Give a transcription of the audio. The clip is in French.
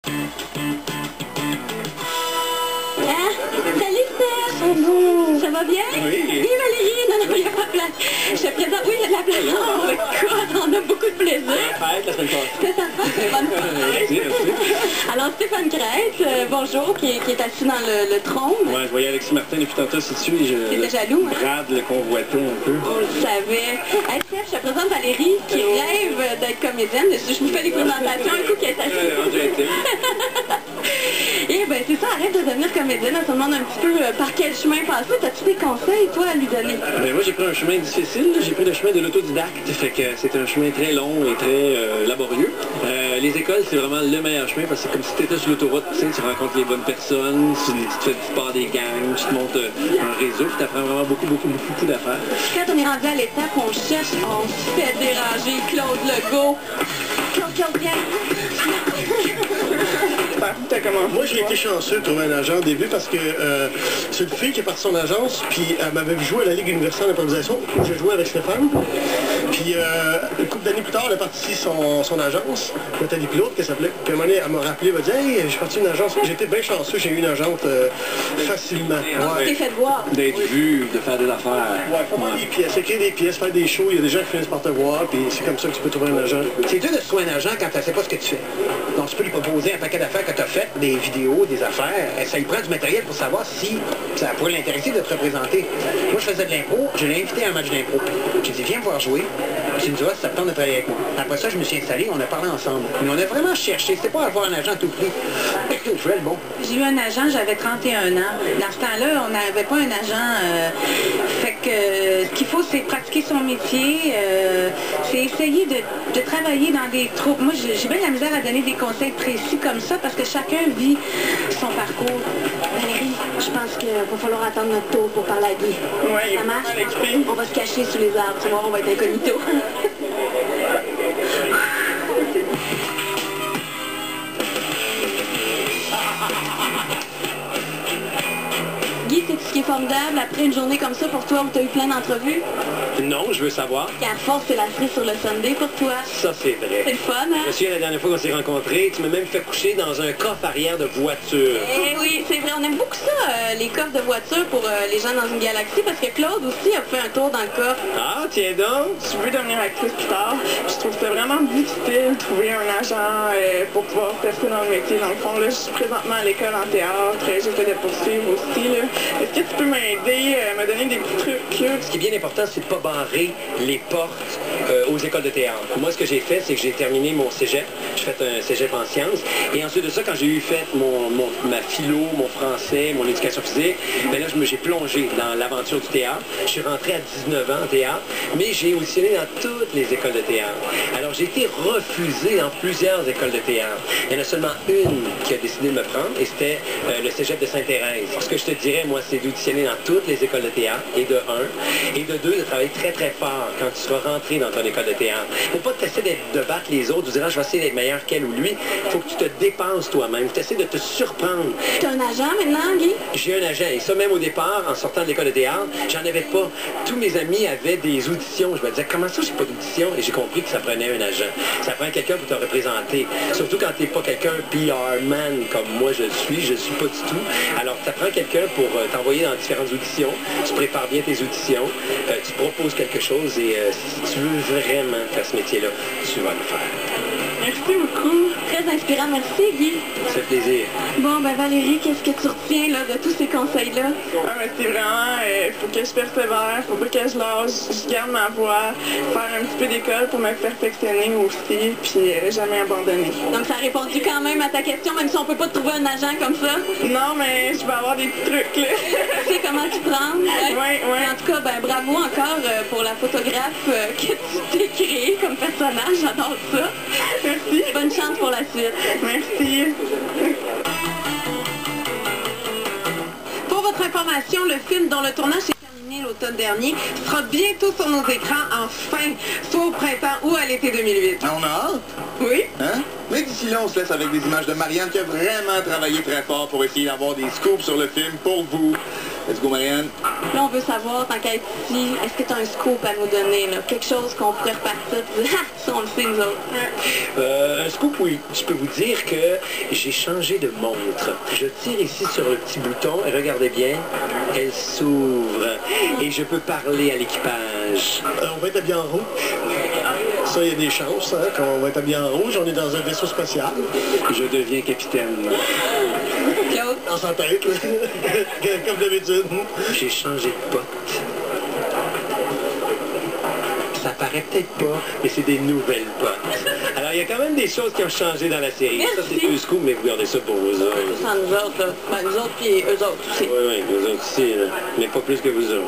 Hein? Salut Steph! Bonjour! Ça va bien? Oui. Oui, Valérie! Non, il n'y a pas de place. Je te présente, oui, il y a de la place. Oh my God, on a beaucoup de plaisir. Fête la semaine passée. C'est ça, bonne Merci, merci. Alors, Stéphane Grèce, bonjour, qui est assis dans le trône. Ouais, je voyais Alexis Martin depuis tantôt assis dessus et je T'étais jaloux, hein? brade le convoité un peu. On le savait. Hey, Steph, je te présente Valérie, qui rêve d'être comédienne. Je vous fais les présentations, un coup qui est assise. Et ben c'est ça, arrête de devenir comédienne. Elle se demande un petit peu par quel chemin passer. As-tu des conseils, toi, à lui donner? Ben moi, j'ai pris un chemin difficile. J'ai pris le chemin de l'autodidacte. Fait que c'est un chemin très long et très laborieux. Les écoles, c'est vraiment le meilleur chemin parce que c'est comme si tu étais sur l'autoroute. Tu rencontres les bonnes personnes, tu te fais du sport des gangs, tu te montes un réseau, tu apprends vraiment beaucoup d'affaires. Quand on est rendu à l'étape, on cherche, on se fait déranger. Claude Legault. Claude, viens. Moi, j'ai été chanceux de trouver un agent au début parce que c'est une fille qui est partie de son agence, puis elle m'avait vu jouer à la Ligue universitaire d'improvisation où je jouais avec Stéphane. Puis une couple d'années plus tard, elle est partie son agence, Nathalie Pilote, qui s'appelait. Puis à un moment donné, elle m'a rappelé, elle m'a dit « Hey, je suis parti d'une agence. » J'étais bien chanceux, j'ai eu une agente facilement. Tu t'es fait voir. D'être vu, de faire des affaires. Ouais, pas mal des pièces, écrire des pièces, faire des shows, il y a des gens qui finissent par te voir, puis c'est comme ça que tu peux trouver un agent. C'est dur de se trouver un agent quand tu ne sais pas ce que tu fais. Donc tu peux lui proposer un paquet d'affaires que tu as fait, des vidéos, des affaires. Ça lui prend du matériel pour savoir si ça pourrait l'intéresser de te représenter. Moi, je faisais de l'impro, je l'ai invité à un match d'impro. J'ai dit, viens me voir jouer. Tu me diras si ça te tente de travailler avec moi. Après ça, je me suis installé, on a parlé ensemble. Mais on a vraiment cherché. C'était pas avoir un agent à tout prix. Tout fait, bon. J'ai eu un agent, j'avais 31 ans. Dans ce temps-là, on n'avait pas un agent. Fait que ce qu'il faut, c'est pratiquer son métier. C'est essayer de travailler dans des troupes. Moi, j'ai bien la misère à donner des conseils précis comme ça parce que chacun vit son parcours. Valérie, je pense qu'il va falloir attendre notre tour pour parler à Guy. Ouais, ça marche? On va se cacher sous les arbres, tu vois, on va être incognito. Guy, c'est ce qui est formidable après une journée comme ça pour toi où tu as eu plein d'entrevues? Non, je veux savoir. Qu'à force, c'est la cerise sur le Sunday pour toi. Ça, c'est vrai. C'est le fun, hein? Je me souviens la dernière fois qu'on s'est rencontrés, tu m'as même fait coucher dans un coffre arrière de voiture. Eh oui, c'est vrai. On aime beaucoup ça, les coffres de voiture pour les gens dans une galaxie, parce que Claude aussi a fait un tour dans le coffre. Ah, tiens donc. Je veux devenir actrice plus tard. Je trouve ça vraiment difficile de trouver un agent pour pouvoir percer dans le métier. Dans le fond, là, je suis présentement à l'école en théâtre. J'essaie de poursuivre aussi. Est-ce que tu peux m'aider, me donner des petits trucs? Là? Ce qui est bien important, c'est de ne pas barrer les portes aux écoles de théâtre. Moi, ce que j'ai fait, c'est que j'ai terminé mon cégep. J'ai fait un cégep en sciences. Et ensuite de ça, quand j'ai eu fait ma philo, mon français, mon éducation physique, ben là, j'ai plongé dans l'aventure du théâtre. Je suis rentré à 19 ans en théâtre, mais j'ai auditionné dans toutes les écoles de théâtre. Alors, j'ai été refusé dans plusieurs écoles de théâtre. Il y en a seulement une qui a décidé de me prendre, et c'était le cégep de Sainte-Thérèse. Ce que je te dirais, moi, c'est d'auditionner dans toutes les écoles de théâtre, et de un, et de deux, de travailler très, très fort quand tu seras rentré dans ton école de théâtre. Faut pas t'essayer de battre les autres, de dire, ah, je vais essayer d'être meilleur qu'elle ou lui. Faut que tu te dépasses toi-même. Tu essaies de te surprendre. Tu as un agent maintenant, Guy? J'ai un agent. Et ça, même au départ, en sortant de l'école de théâtre, j'en avais pas. Tous mes amis avaient des auditions. Je me disais, comment ça, j'ai pas d'audition? Et j'ai compris que ça prenait un agent. Ça prend quelqu'un pour te représenter. Surtout quand t'es pas quelqu'un PR man comme moi je suis pas du tout. Alors, ça prend quelqu'un pour t'envoyer dans différentes auditions. Tu prépares bien tes auditions. Tu proposes quelque chose et si tu veux vraiment faire ce métier-là, tu vas le faire. Merci beaucoup. Très inspirant. Merci, Guy. Ça fait plaisir. Bon, ben Valérie, qu'est-ce que tu retiens là, de tous ces conseils-là? Ah, mais c'est vraiment, faut que je persévère, faut pas que je lâche, je garde ma voix, faire un petit peu d'école pour me perfectionner aussi, puis jamais abandonner. Donc ça a répondu quand même à ta question, même si on peut pas te trouver un agent comme ça. Non, mais je vais avoir des petits trucs, là. Tu sais comment tu prends? Oui. En tout cas, ben bravo encore pour la photographe que tu t'es créée comme personnage. J'adore ça. Merci. Bonne chance pour la suite. Merci. Pour votre information, le film dont le tournage s'est terminé l'automne dernier sera bientôt sur nos écrans, enfin, soit au printemps ou à l'été 2008. Ah, on a hâte, Oui? hein? Mais d'ici là, on se laisse avec des images de Marianne qui a vraiment travaillé très fort pour essayer d'avoir des scoops sur le film pour vous. Let's go, Marianne. Là, on veut savoir, tant qu'à être ici, est-ce que tu as un scoop à nous donner, là? Quelque chose qu'on pourrait repartir et dire, ah, ça, on le sait, nous autres. Un scoop, oui. Je peux vous dire que j'ai changé de montre. Je tire ici sur le petit bouton et regardez bien, elle s'ouvre. Et je peux parler à l'équipage. On va être habillé en rouge. Ça, il y a des chances hein, qu'on va être habillé en rouge. On est dans un vaisseau spatial. Je deviens capitaine. Claude? Dans sa tête, là. Comme d'habitude. J'ai changé de pote. Ça paraît peut-être pas, mais c'est des nouvelles potes. Alors, il y a quand même des choses qui ont changé dans la série. Merci. Ça, c'est plus scoop, mais vous gardez ça pour vous autres. Sans nous autres, là. Ben, nous autres, puis eux autres aussi. Oui, vous autres aussi, là. Mais pas plus que vous autres.